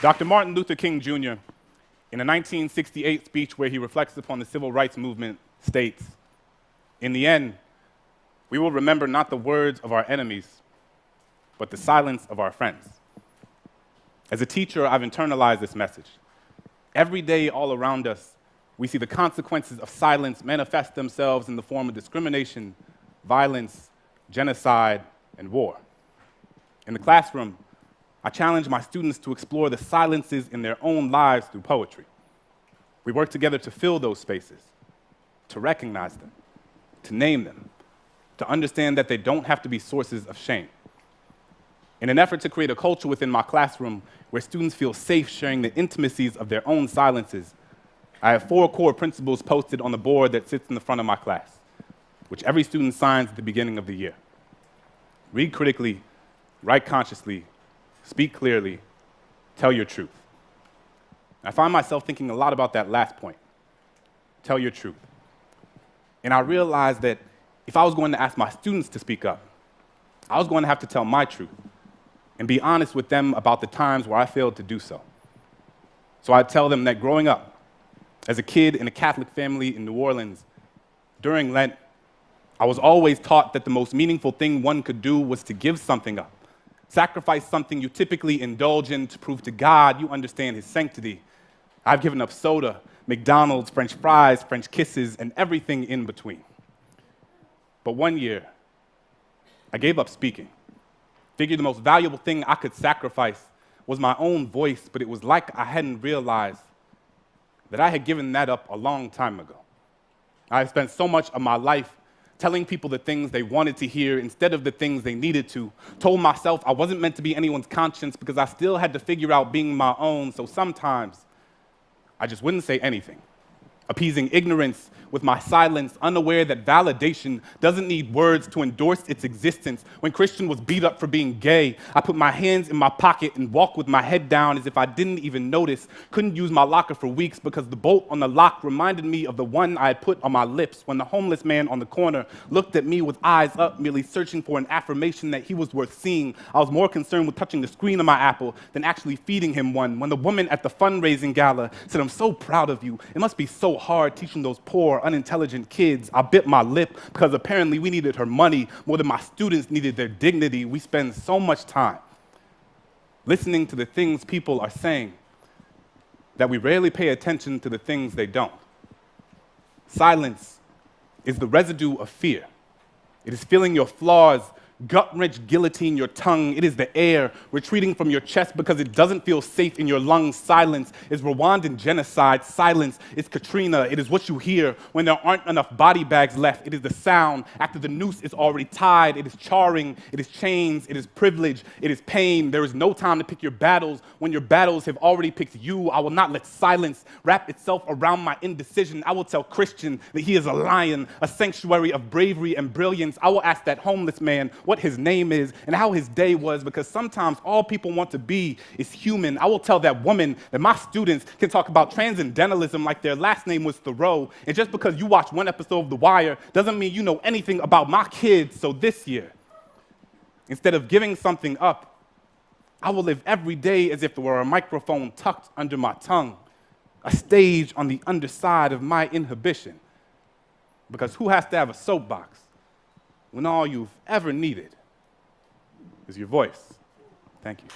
Dr. Martin Luther King Jr., in a 1968 speech where he reflects upon the civil rights movement, states, "In the end, we will remember not the words of our enemies, but the silence of our friends." As a teacher, I've internalized this message. Every day, all around us, we see the consequences of silence manifest themselves in the form of discrimination, violence, genocide, and war. In the classroom, I challenge my students to explore the silences in their own lives through poetry. We work together to fill those spaces, to recognize them, to name them, to understand that they don't have to be sources of shame. In an effort to create a culture within my classroom where students feel safe sharing the intimacies of their own silences, I have 4 core principles posted on the board that sits in the front of my class, which every student signs at the beginning of the year. Read critically, write consciously, speak clearly, tell your truth. I find myself thinking a lot about that last point, tell your truth. And I realized that if I was going to ask my students to speak up, I was going to have to tell my truth and be honest with them about the times where I failed to do so. So I'd tell them that growing up, as a kid in a Catholic family in New Orleans, during Lent, I was always taught that the most meaningful thing one could do was to give something up, sacrifice something you typically indulge in to prove to God you understand His sanctity. I've given up soda, McDonald's, French fries, French kisses, and everything in between. But one year, I gave up speaking. Figured the most valuable thing I could sacrifice was my own voice, but it was like I hadn't realized that I had given that up a long time ago. I have spent so much of my life telling people the things they wanted to hear instead of the things they needed to, told myself I wasn't meant to be anyone's conscience because I still had to figure out being my own, so sometimes I just wouldn't say anything, appeasing ignorance with my silence, unaware that validation doesn't need words to endorse its existence. When Christian was beat up for being gay, I put my hands in my pocket and walked with my head down as if I didn't even notice. Couldn't use my locker for weeks because the bolt on the lock reminded me of the one I had put on my lips when the homeless man on the corner looked at me with eyes up, merely searching for an affirmation that he was worth seeing. I was more concerned with touching the screen of my Apple than actually feeding him one. When the woman at the fundraising gala said, "I'm so proud of you. It must be so hard teaching those poor, unintelligent kids," I bit my lip because apparently we needed her money more than my students needed their dignity. We spend so much time listening to the things people are saying that we rarely pay attention to the things they don't. Silence is the residue of fear. It is feeling your flaws gut-wrench guillotine your tongue. It is the air retreating from your chest because it doesn't feel safe in your lungs. Silence is Rwandan genocide. Silence is Katrina. It is what you hear when there aren't enough body bags left. It is the sound after the noose is already tied. It is charring. It is chains. It is privilege. It is pain. There is no time to pick your battles when your battles have already picked you. I will not let silence wrap itself around my indecision. I will tell Christian that he is a lion, a sanctuary of bravery and brilliance. I will ask that homeless man what his name is and how his day was, because sometimes all people want to be is human. I will tell that woman that my students can talk about transcendentalism like their last name was Thoreau, and just because you watch one episode of The Wire doesn't mean you know anything about my kids. So this year, instead of giving something up, I will live every day as if there were a microphone tucked under my tongue, a stage on the underside of my inhibition. Because who has to have a soapbox when all you've ever needed is your voice? Thank you.